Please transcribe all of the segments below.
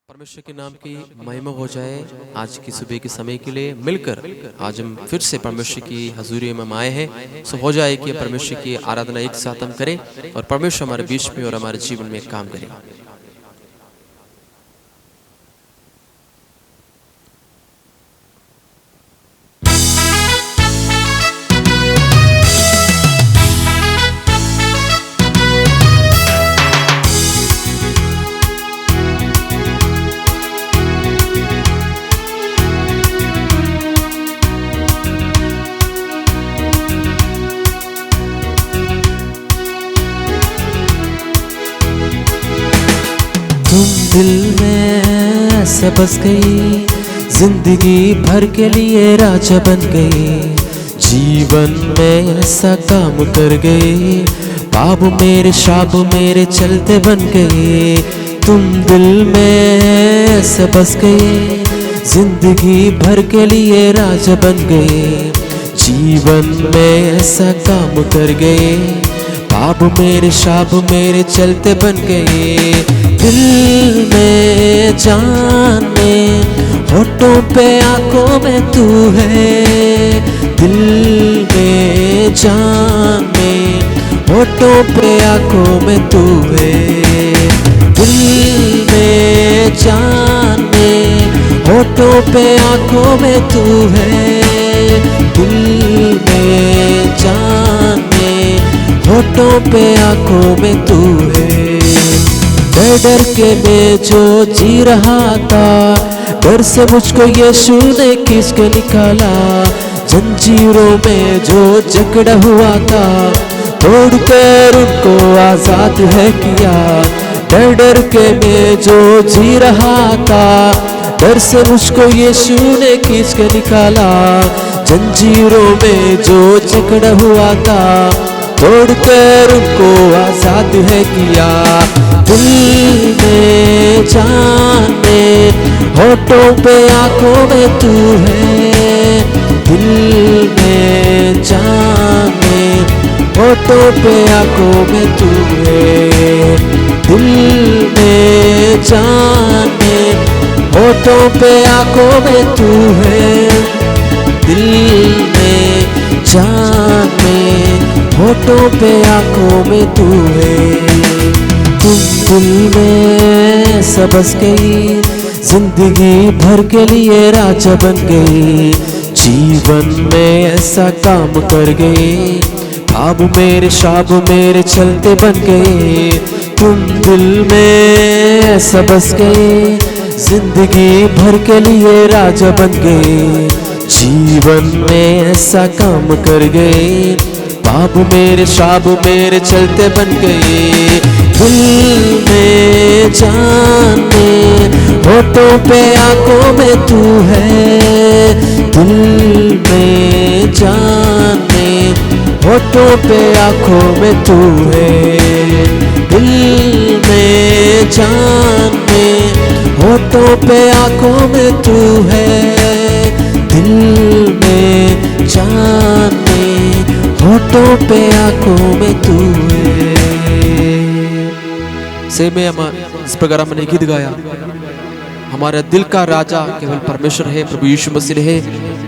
परमेश्वर के नाम की महिमा हो जाए। आज की सुबह के समय के लिए मिलकर आज हम फिर से परमेश्वर की हजूरी में हम आए हैं। सो हो जाए कि परमेश्वर की आराधना एक साथ हम करें और परमेश्वर हमारे बीच में और हमारे जीवन में काम करें। तुम दिल में ऐसे बस गई, जिंदगी भर के लिए राजा बन गई। जीवन में ऐसा काम कर गई, पाप मेरे शाप मेरे चलते बन गए। तुम दिल में ऐसे बस गई, जिंदगी भर के लिए राजा बन गए। जीवन में ऐसा काम कर गए, पाप मेरे शाप मेरे चलते बन गए। दिल में जान में होठों पे आंखों में तू है। दिल में जान में होठों पे आंखों में तू है। दिल में जान में होठों पे आंखों में तू है। दिल में जान में होठों पे आंखों में तू है। डर डर के मैं जो जी रहा था, डर से मुझको यीशु ने खींच के निकाला। जंजीरों में जो जकड़ा हुआ था, तोड़कर उनको आजाद है किया। डर डर के मैं जो जी रहा था, डर से मुझको यीशु ने खींच के निकाला। जंजीरों में जो जकड़ा हुआ था, तोड़कर उनको आजाद है किया। दिल में जान में होठों पे आंखों में तू है। दिल में जान में होठों पे आंखों में तू है। दिल में जान में होठों पे आंखों में तू है। दिल में जान में होठों पे आंखों में तू है। तुम दिल में सब बस गई, जिंदगी भर के लिए राजा बन गई। जीवन में ऐसा काम कर गई, पाप मेरे शाप मेरे चलते बन गए। तुम दिल में ऐसा बस गए, जिंदगी भर के लिए राजा बन गए। जीवन में ऐसा काम कर गए, पाप मेरे शाप मेरे चलते बन गए। दिल में जान में होठों पे आंखों में तू है। दिल में जान में होठों पे आंखों में तू है। दिल में जान में होठों पे आंखों में तू है। दिल में जान में होठों पे आंखों में तू है। से में हम इस प्रकार हमने गीत गाया, हमारे दिल का राजा केवल परमेश्वर है, प्रभु यीशु मसीह है।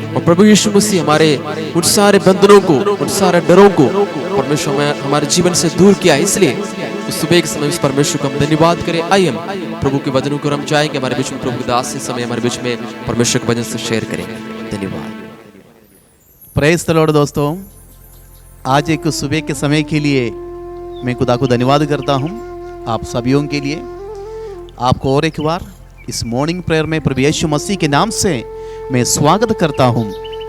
और प्रभु यीशु मसीह हमारे उन सारे बंधनों को, उन सारे डरों को परमेश्वर में हमारे जीवन से दूर किया। इसलिए उस सुबह के समय उस परमेश्वर को हम धन्यवाद करें। आइए हम प्रभु के वचनों को हम चाहेंगे हमारे बीच में प्रभु के दास से समय हमारे बीच में परमेश्वर के वचन से शेयर करेंगे। धन्यवाद। Praise the Lord. दोस्तों, आज एक सुबह के समय के लिए मैं खुदा को धन्यवाद करता हूं आप सभियों के लिए। आपको और एक बार इस मॉर्निंग प्रेयर में प्रभु यीशु मसीह के नाम से मैं स्वागत करता हूं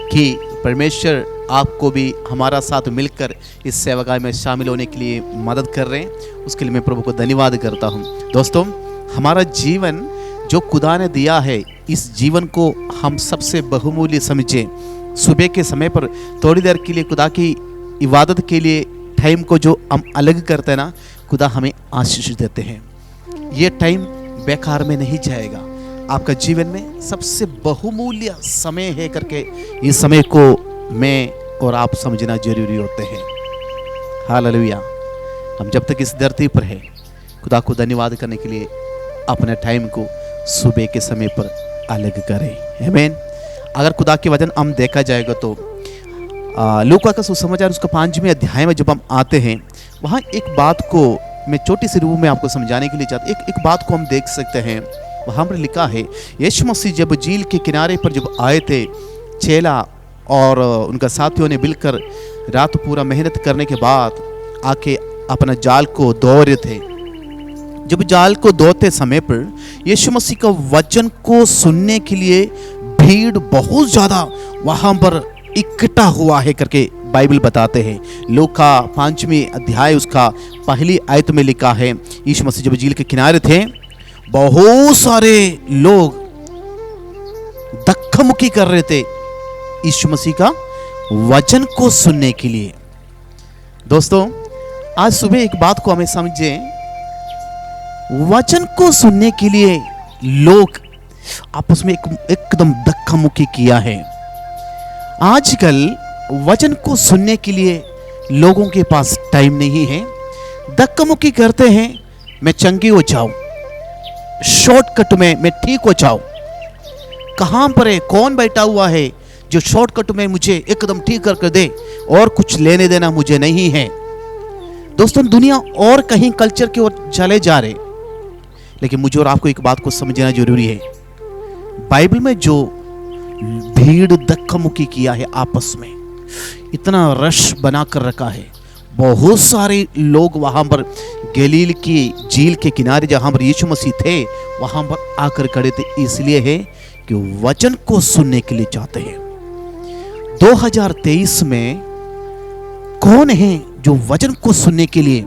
कि परमेश्वर आपको भी हमारा साथ मिलकर इस सेवाकार्य में शामिल होने के लिए मदद कर रहे हैं। उसके लिए मैं प्रभु को धन्यवाद करता हूं। दोस्तों, हमारा जीवन जो खुदा ने दिया है, इस जीवन को हम सबसे बहुमूल्य समझें। सुबह के समय पर थोड़ी देर के लिए खुदा की इबादत के लिए टाइम को जो हम अलग करते हैं ना, खुदा हमें आशीष देते हैं। ये टाइम बेकार में नहीं जाएगा। आपका जीवन में सबसे बहुमूल्य समय है करके इस समय को मैं और आप समझना जरूरी होते हैं। हालेलुया। हम जब तक इस धरती पर है, खुदा को धन्यवाद करने के लिए अपने टाइम को सुबह के समय पर अलग करें। आमीन। अगर खुदा के वचन हम देखा जाएगा तो लूका का सुसमाचार उसका 5वें अध्याय में जब हम आते हैं, वहाँ एक बात को मैं छोटी सी रूप में आपको समझाने के लिए चाहता हूँ। एक बात को हम देख सकते हैं, वहाँ पर लिखा है यीशु मसीह जब झील के किनारे पर जब आए थे, चेला और उनका साथियों ने मिलकर रात पूरा मेहनत करने के बाद आके अपना जाल को धो रहे थे। जब जाल को धोते समय पर यीशु मसीह का वचन को सुनने के लिए भीड़ बहुत ज़्यादा वहाँ पर इकट्ठा हुआ है करके बाइबल बताते हैं। लूका 5वें अध्याय उसका पहली आयत में लिखा है, यीशु मसीह जब झील के किनारे थे, बहुत सारे लोग धक्का मुक्की कर रहे थे यीशु मसीह का वचन को सुनने के लिए। दोस्तों, आज सुबह एक बात को हमें समझें, वचन को सुनने के लिए लोग आपस में एकदम धक्का मुक्की किया है। आजकल वचन को सुनने के लिए लोगों के पास टाइम नहीं है, धक्का मुक्की करते हैं, मैं चंगी हो जाऊं, शॉर्टकट में मैं ठीक हो जाऊं। कहां पर है, कौन बैठा हुआ है जो शॉर्टकट में मुझे एकदम ठीक करके दे, और कुछ लेने देना मुझे नहीं है। दोस्तों, दुनिया और कहीं कल्चर की ओर चले जा रहे, लेकिन मुझे और आपको एक बात को समझना जरूरी है। बाइबल में जो भीड़ धक्का मुक्की किया है, आपस में इतना रश बना कर रखा है, बहुत सारे लोग वहां पर गलील की झील के किनारे जहां पर यीशु मसीह थे वहां पर आकर खड़े थे, इसलिए है कि वचन को सुनने के लिए चाहते हैं। 2023 में कौन है जो वचन को सुनने के लिए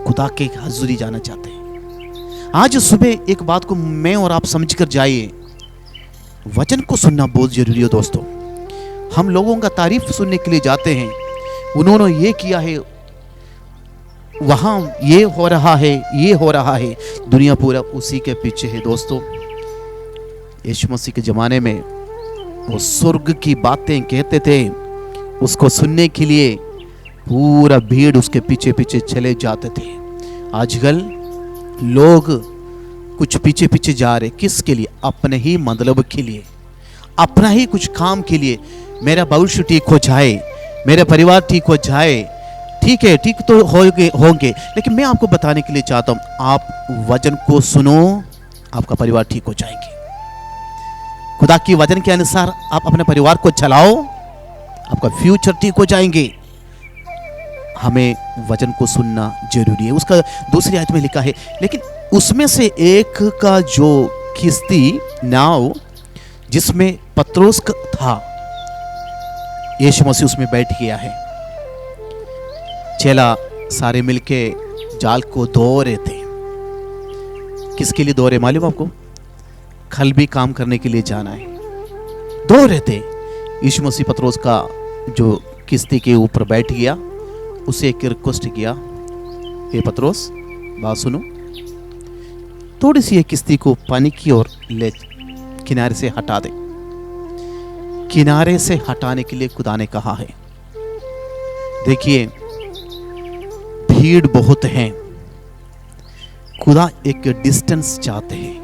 खुदा के हजूरी जाना चाहते हैं? आज सुबह एक बात को मैं और आप समझ कर जाइए, वचन को सुनना बहुत जरूरी है। दोस्तों, हम लोगों का तारीफ सुनने के लिए जाते हैं, उन्होंने ये किया है, वहां ये हो रहा है, ये हो रहा है, दुनिया पूरा उसी के पीछे है। दोस्तों, यीशु मसीह के जमाने में वो स्वर्ग की बातें कहते थे, उसको सुनने के लिए पूरा भीड़ उसके पीछे पीछे चले जाते थे। आजकल लोग कुछ पीछे पीछे जा रहे, किसके लिए? अपने ही मतलब के लिए, अपना ही कुछ काम के लिए। मेरा भविष्य ठीक हो जाए, मेरा परिवार ठीक हो जाए, ठीक है, ठीक तो होंगे, लेकिन मैं आपको बताने के लिए चाहता हूं, आप वचन को सुनो, आपका परिवार ठीक हो जाएंगे। खुदा की वचन के अनुसार आप अपने परिवार को चलाओ, आपका फ्यूचर ठीक हो जाएंगे। हमें वचन को सुनना जरूरी है। उसका दूसरी आयत में लिखा है, लेकिन उसमें से एक का जो किश्ती नाव जिसमें पत्रोस था, यीशु मसीह उसमें बैठ गया है। चेला सारे मिलके जाल को धो रहे थे। किसके लिए धो रहे मालूम आपको? कल भी काम करने के लिए जाना है, धो रहे थे। यीशु मसीह पत्रोस का जो किश्ती के ऊपर बैठ गया, उसे एक रिक्वेस्ट किया, हे पत्रोस बात सुनो, थोड़ी सी किश्ती को पानी की ओर ले किनारे से हटा दे। किनारे से हटाने के लिए खुदा ने कहा है। देखिए, भीड़ बहुत है, खुदा एक डिस्टेंस चाहते हैं,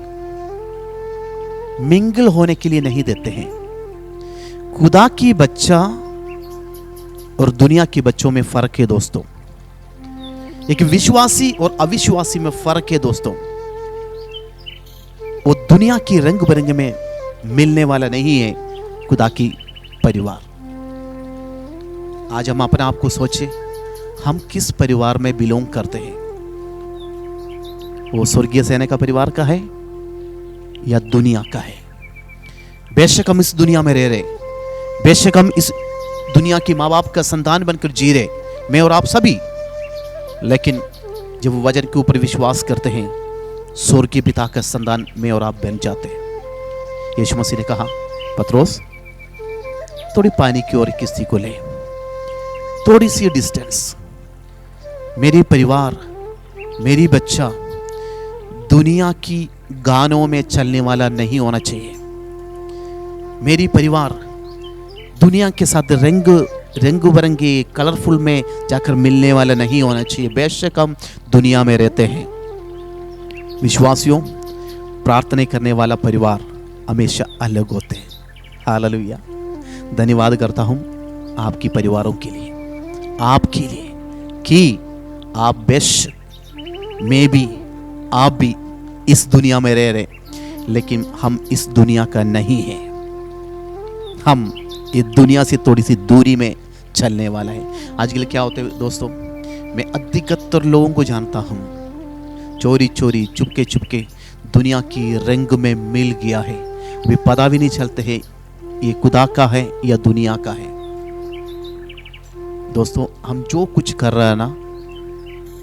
मिंगल होने के लिए नहीं देते हैं। खुदा की बच्चा और दुनिया के बच्चों में फर्क है दोस्तों, एक विश्वासी और अविश्वासी में फर्क है दोस्तों। वो दुनिया की रंग बिरंग में मिलने वाला नहीं है खुदा की परिवार। आज हम अपने आप को सोचे, हम किस परिवार में बिलोंग करते हैं? वो स्वर्गीय सेना का परिवार का है या दुनिया का है? बेशक हम इस दुनिया में रह रहे, बेशक हम इस दुनिया के माँ बाप का संतान बनकर जी रहे, मैं और आप सभी, लेकिन जब वो वचन के ऊपर विश्वास करते हैं, स्वर्गीय पिता का संतान में और आप बन जाते हैं। यीशु मसीह ने कहा, पत्रोस थोड़ी पानी की ओर किश्ती को ले, थोड़ी सी डिस्टेंस। मेरी परिवार, मेरी बच्चा दुनिया की गानों में चलने वाला नहीं होना चाहिए। मेरी परिवार दुनिया के साथ रंग बिरंगे कलरफुल में जाकर मिलने वाला नहीं होना चाहिए। बेशक हम दुनिया में रहते हैं। विश्वासियों, प्रार्थना करने वाला परिवार हमेशा अलग होते हैं। हालेलुया। धन्यवाद करता हूँ आपकी परिवारों के लिए, आपके लिए, कि आप बेशक मैं भी आप भी इस दुनिया में रह रहे, लेकिन हम इस दुनिया का नहीं है। हम इस दुनिया से थोड़ी सी दूरी में चलने वाला है। आजकल क्या होता है दोस्तों, मैं अधिकतर लोगों को जानता हूँ चोरी चोरी चुपके चुपके दुनिया की रंग में मिल गया है। अभी पता भी नहीं चलते है ये खुदा का है या दुनिया का है। दोस्तों हम जो कुछ कर रहे हैं ना,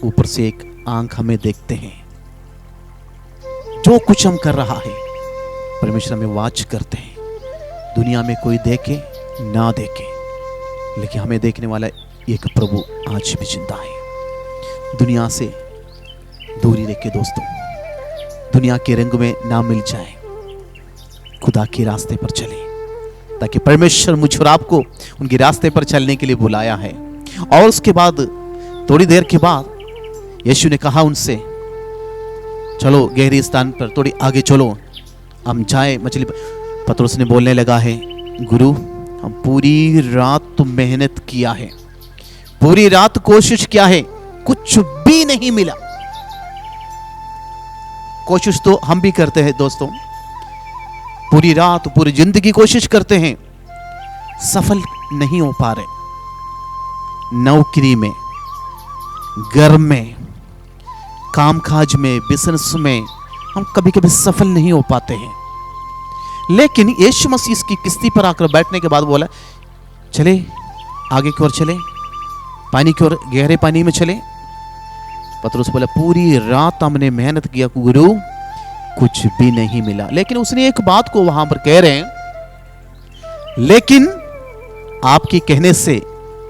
ऊपर से एक आंख हमें देखते हैं। जो कुछ हम कर रहा है परमेश्वर हमें वाच करते हैं। दुनिया में कोई देखे ना देखे, लेकिन हमें देखने वाला एक प्रभु आज भी जिंदा है। दुनिया से दूरी रखे दोस्तों, दुनिया के रंग में ना मिल जाए, खुदा के रास्ते पर चले, ताकि परमेश्वर मुझ और आपको उनके रास्ते पर चलने के लिए बुलाया है। और उसके बाद थोड़ी देर के बाद यीशु ने कहा उनसे, चलो गहरी स्थान पर थोड़ी आगे चलो, हम जाए मछली। पतरस ने बोलने लगा है, गुरु हम पूरी रात मेहनत किया है, पूरी रात कोशिश किया है, कुछ भी नहीं मिला। कोशिश तो हम भी करते हैं दोस्तों, पूरी रात पूरी जिंदगी कोशिश करते हैं, सफल नहीं हो पा रहे। नौकरी में, घर में, कामकाज में, बिजनेस में हम कभी कभी सफल नहीं हो पाते हैं। लेकिन यीशु मसीह इसकी किश्ती पर आकर बैठने के बाद बोला, चले आगे की ओर चले, पानी की ओर, गहरे पानी में चले। पतरस बोला, पूरी रात हमने मेहनत किया गुरु, कुछ भी नहीं मिला। लेकिन उसने एक बात को वहां पर कह रहे हैं, लेकिन आपके कहने से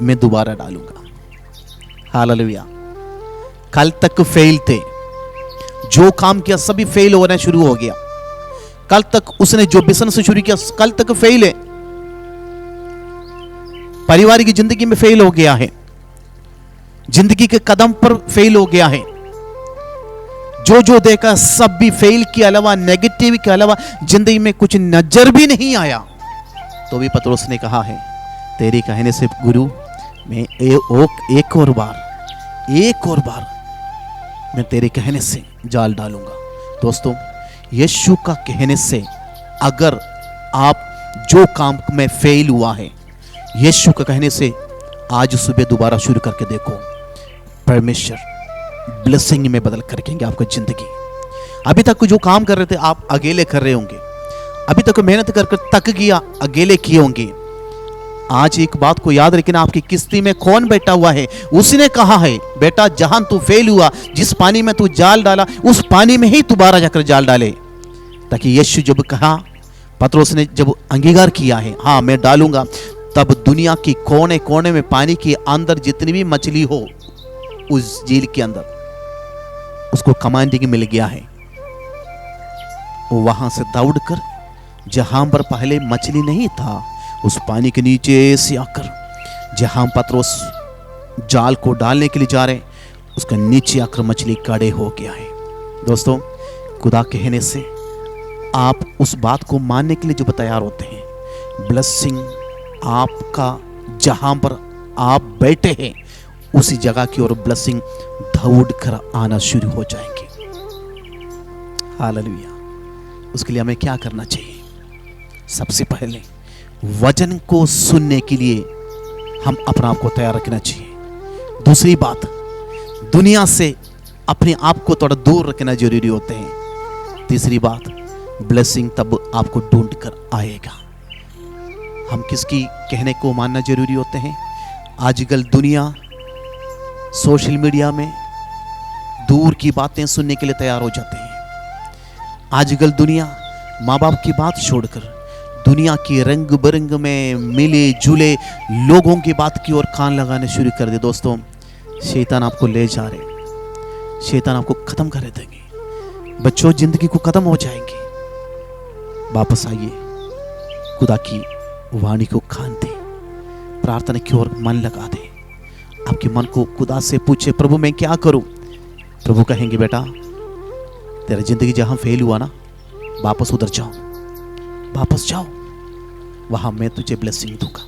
मैं दोबारा डालूंगा। हालेलुया। कल तक फेल थे, जो काम किया सभी फेल होना शुरू हो गया। कल तक उसने जो बिजनेस शुरू किया कल तक फेल है, परिवार की जिंदगी में फेल हो गया है, जिंदगी के कदम पर फेल हो गया है। जो जो देखा सब भी फेल के अलावा, नेगेटिव के अलावा जिंदगी में कुछ नजर भी नहीं आया। तो भी पतरस ने कहा है, तेरे कहने से गुरु मैं एक और बार मैं तेरे कहने से जाल डालूंगा। दोस्तों यीशु का कहने से अगर आप जो काम में फेल हुआ है, यीशु का कहने से आज सुबह दोबारा शुरू करके देखो, परमेश्वर ब्लेसिंग में बदल कर देंगे आपकी जिंदगी। अभी तक जो काम कर रहे थे आप अकेले कर रहे होंगे, अभी तक मेहनत कर तक गया अकेले किए होंगे। आज एक बात को याद रखना, आपकी किश्ती में कौन बैठा हुआ है? उसने कहा है, बेटा जहां तू फेल हुआ, जिस पानी में तू जाल डाला, उस पानी में ही दोबारा जाकर जाल डाले। ताकि यीशु जब कहा, पतरस ने जब अंगीकार किया है, हाँ मैं डालूंगा, तब दुनिया की कोने कोने में पानी के अंदर जितनी भी मछली हो उस झील के अंदर उसको कमांडिंग मिल गया है। वो वहां से दौड़कर जहां पर पहले मछली नहीं था, उस पानी के नीचे से आकर जहां पतरस जाल को डालने के लिए जा रहे, उसके नीचे आकर मछली कड़े हो गया है। दोस्तों खुदा कहने से आप उस बात को मानने के लिए जो तैयार होते हैं, ब्लेसिंग आपका जहां पर आप बैठे हैं उसी जगह की ओर ब्लेसिंग दौड़ कर आना शुरू हो जाएंगे। हालेलुया। उसके लिए हमें क्या करना चाहिए? सबसे पहले वचन को सुनने के लिए हम अपना आप को तैयार रखना चाहिए। दूसरी बात, दुनिया से अपने आप को थोड़ा दूर रखना जरूरी होते हैं। तीसरी बात, ब्लेसिंग तब आपको ढूंढ कर आएगा। हम किसकी कहने को मानना जरूरी होते हैं? आजकल दुनिया सोशल मीडिया में दूर की बातें सुनने के लिए तैयार हो जाते हैं। आजकल दुनिया माँ बाप की बात छोड़कर दुनिया के रंग बिरंग में मिले जुले लोगों की बात की ओर कान लगाने शुरू कर दे। दोस्तों शैतान आपको ले जा रहे, शैतान आपको खत्म कर देंगे। बच्चों जिंदगी को खत्म हो जाएंगे। वापस आइए, खुदा की वाणी को कान दे, प्रार्थना की ओर मन लगा दे। आपके मन को खुदा से पूछे, प्रभु मैं क्या करूं? प्रभु कहेंगे, बेटा तेरा जिंदगी जहां फेल हुआ ना, वापस उधर जाओ, वापस जाओ, वहां मैं तुझे ब्लेसिंग दूंगा।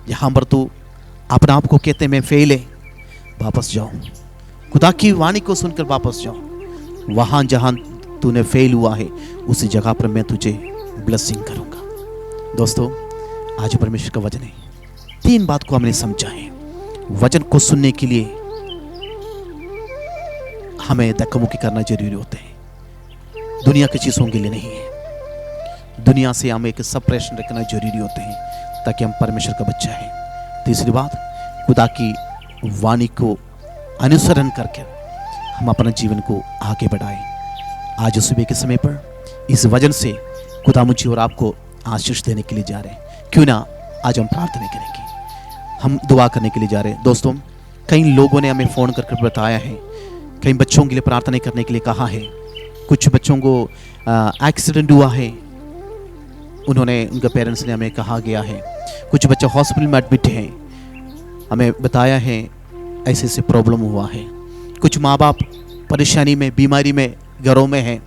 यहां पर तू अपने आप को कहते मैं फेल है, वापस जाओ, खुदा की वाणी को सुनकर वापस जाओ। वहां जहां तूने फेल हुआ है उसी जगह पर मैं तुझे ब्लेसिंग करूंगा। दोस्तों, आज परमेश्वर का वचन है, 3 बात को हमने समझा है। वचन को सुनने के लिए हमें धक्का-मुक्की करना जरूरी होता है, दुनिया की चीजों के लिए नहीं है। दुनिया से हमें एक सेपरेशन रखना जरूरी होते हैं ताकि हम परमेश्वर का बच्चा है। तीसरी बात, खुदा की वाणी को अनुसरण करके हम अपने जीवन को आगे बढ़ाएं। आज सुबह के समय पर इस वचन से खुदा मुझे और आपको आशीष देने के लिए जा रहे हैं। क्यों ना आज हम प्रार्थना करेंगे, हम दुआ करने के लिए जा रहे हैं। दोस्तों, कई लोगों ने हमें फ़ोन करके बताया है, कई बच्चों के लिए प्रार्थना करने के लिए कहा है। कुछ बच्चों को एक्सीडेंट हुआ है, उन्होंने, उनके पेरेंट्स ने हमें कहा गया है। कुछ बच्चे हॉस्पिटल में एडमिट हैं, हमें बताया है ऐसे ऐसे प्रॉब्लम हुआ है। कुछ माँ बाप परेशानी में, बीमारी में घरों में हैं,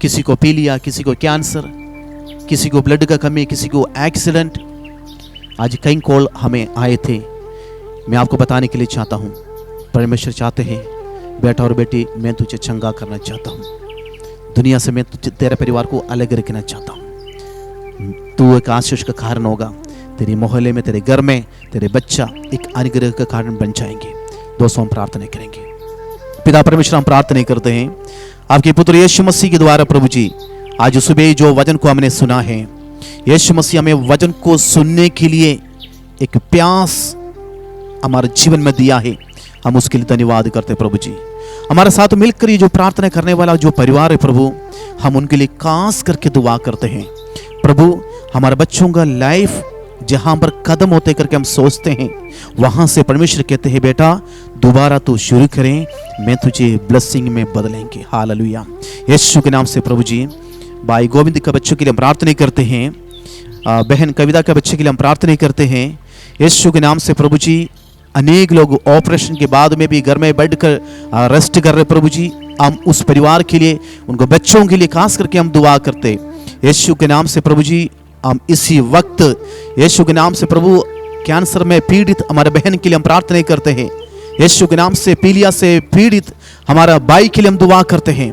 किसी को पीलिया, किसी को कैंसर, किसी को ब्लड का कमी, किसी को एक्सीडेंट। आज कई कॉल हमें आए थे। मैं आपको बताने के लिए चाहता हूँ, परमेश्वर चाहते हैं बेटा और बेटी, मैं तुझे चंगा करना चाहता हूँ, दुनिया से मैं तुझे, तेरे परिवार को अलग रखना चाहता हूँ। तू एक आशीष का कारण होगा, तेरे मोहल्ले में, तेरे घर में तेरे बच्चा एक अनुग्रह का कारण बन जाएंगे। दोस्तों, हम प्रार्थना करेंगे। पिता परमेश्वर, हम प्रार्थना करते हैं आपके पुत्र यीशु मसीह के द्वारा, प्रभु जी, आज सुबह जो वचन को हमने सुना है, यीशु मसीह हमें वचन को सुनने के लिए एक प्यास हमारे जीवन में दिया है, हम उसके लिए धन्यवाद करते हैं। प्रभु जी, हमारे साथ मिलकर ये जो प्रार्थना करने वाला जो परिवार है प्रभु, हम उनके लिए खास करके दुआ करते हैं। प्रभु, हमारे बच्चों का लाइफ जहां पर कदम होते करके हम सोचते हैं, वहां से परमेश्वर कहते हैं बेटा दोबारा तू शुरू करें, मैं तुझे ब्लेसिंग में बदलेंगे। हालेलुया। यीशु के नाम से प्रभु जी, भाई गोविंद के बच्चों के लिए हम प्रार्थना करते हैं, बहन कविता के बच्चे के लिए हम प्रार्थना करते हैं। यीशु के नाम से प्रभु जी, अनेक लोग ऑपरेशन के बाद में भी घर में बैठकर रेस्ट कर रहे प्रभु जी, हम उस परिवार के लिए, उनको बच्चों के लिए खास करके हम दुआ करते। यीशु के नाम से प्रभु जी, हम इसी वक्त यीशु के नाम से प्रभु कैंसर में पीड़ित हमारे बहन के लिए हम प्रार्थना करते हैं। यीशु के नाम से पीलिया से पीड़ित हमारा भाई के लिए हम दुआ करते हैं।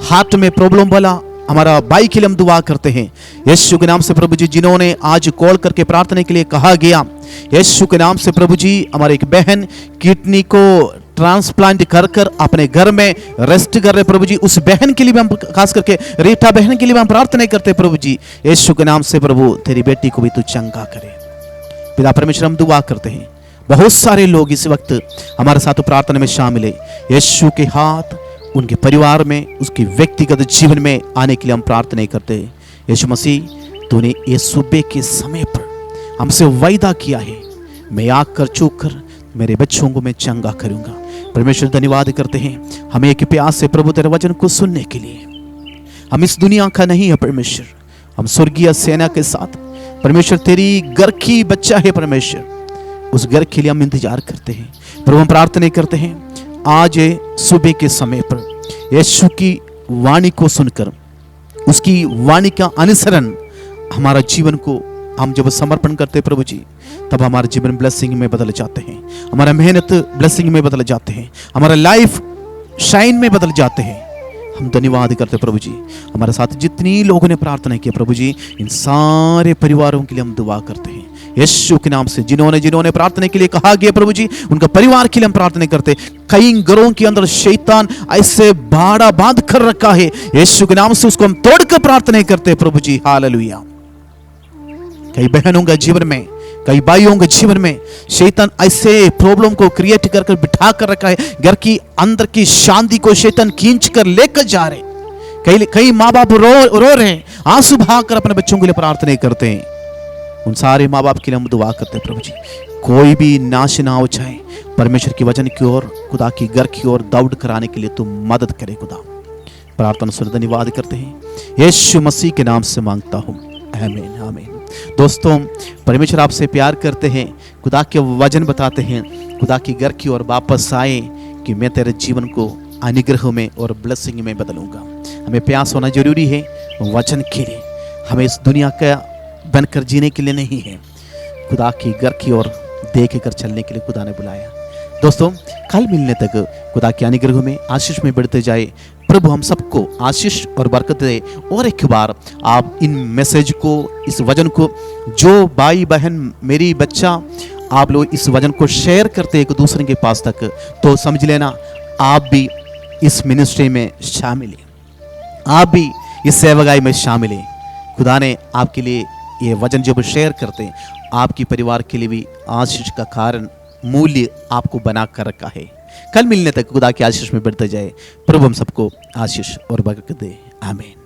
हार्ट में प्रॉब्लम वाला हमारा भाई के लिए हम दुआ करते हैं। यीशु के नाम से प्रभु जी, जिन्होंने आज कॉल करके प्रार्थना के लिए कहा गया, यीशु के नाम से प्रभु जी, हमारी एक बहन किडनी को ट्रांसप्लांट कर कर अपने घर में रेस्ट कर रहे प्रभु जी, उस बहन के लिए भी हम खास करके रीटा बहन के लिए भी हम प्रार्थना करते हैं प्रभु जी। यीशु के नाम से प्रभु, तेरी बेटी को भी तू चंगा करे। पिता परमेश्वर, हम दुआ करते हैं, बहुत सारे लोग इस वक्त हमारे साथ प्रार्थना में शामिल है। यीशु के हाथ उनके परिवार में, उसके व्यक्तिगत जीवन में आने के लिए हम प्रार्थना करते हैं। यीशु मसीह, तूने ये सुबह के समय पर हमसे वायदा किया है, मैं आग कर चूक कर मेरे बच्चों को मैं चंगा करूंगा। परमेश्वर, धन्यवाद करते हैं, हमें एक प्यास से प्रभु तेरे वचन को सुनने के लिए। हम इस दुनिया का नहीं है परमेश्वर, हम स्वर्गीय सेना के साथ परमेश्वर तेरी घर की बच्चा है परमेश्वर, उस घर के लिए हम इंतजार करते हैं। प्रभु, हम प्रार्थना करते हैं आज सुबह के समय पर यीशु की वाणी को सुनकर, उसकी वाणी का अनुसरण हमारा जीवन को हम जब समर्पण करते हैं प्रभु जी, तब हमारे जीवन ब्लेसिंग में बदल जाते हैं, हमारा मेहनत ब्लेसिंग में बदल जाते हैं, हमारा लाइफ शाइन में बदल जाते हैं। हम धन्यवाद करते प्रभु जी। हमारे साथ जितनी लोगों ने प्रार्थना की प्रभु जी, इन सारे परिवारों के लिए हम दुआ करते हैं यीशु के नाम से। जिन्होंने प्रार्थना के लिए कहा गया प्रभु जी, उनका परिवार के लिए हम प्रार्थना करते। कई घरों के अंदर शैतान ऐसे बाड़ा बांध कर रखा है, यीशु के नाम से उसको हम तोड़कर प्रार्थना करते प्रभु जी। हालेलुया। कई बहनों के जीवन में, कई भाइयों के जीवन में शैतान ऐसे प्रॉब्लम को क्रिएट कर बिठा कर रखा है, घर की अंदर की शांति को शैतान खींच कर लेकर जा रहे। कई माँ बाप रो रहे हैं, आंसू बहाकर अपने बच्चों के लिए प्रार्थना करते हैं। उन सारे माँ बाप के लिए हम दुआ करते हैं प्रभु जी, कोई भी नाश ना हो जाए, परमेश्वर की वचन की ओर, खुदा की घर की ओर दौड़ कराने के लिए तुम मदद करे खुदा। प्रार्थना सुन धन्यवाद करते हैं, यीशु मसीह के नाम से मांगता हूँ, आमीन आमीन। दोस्तों, परमेश्वर आपसे प्यार करते हैं, खुदा के वचन बताते हैं, खुदा की घर की ओर वापस आए कि मैं तेरे जीवन को अनुग्रह में और ब्लेसिंग में बदलूंगा। हमें प्यास होना जरूरी है वचन के लिए, हमें इस दुनिया का बनकर जीने के लिए नहीं है, खुदा की घर की ओर देख कर चलने के लिए खुदा ने बुलाया। दोस्तों, कल मिलने तक खुदा के अनुग्रह में आशीष में बढ़ते जाए। प्रभु हम सबको आशीष और बरकत दे। और एक बार आप इन मैसेज को, इस वचन को, जो भाई बहन मेरी बच्चा आप लोग इस वचन को शेयर करते एक दूसरे के पास तक, तो समझ लेना आप भी इस मिनिस्ट्री में शामिल हैं, आप भी इस सेवकाई में शामिल हैं। खुदा ने आपके लिए ये वचन जब शेयर करते हैं, आपके परिवार के लिए भी आशीष का कारण, मूल्य आपको बना कर रखा है। कल मिलने तक खुदा की आशीष में बढ़ते जाए। प्रभु हम सबको आशीष और बरकत दे। आमीन।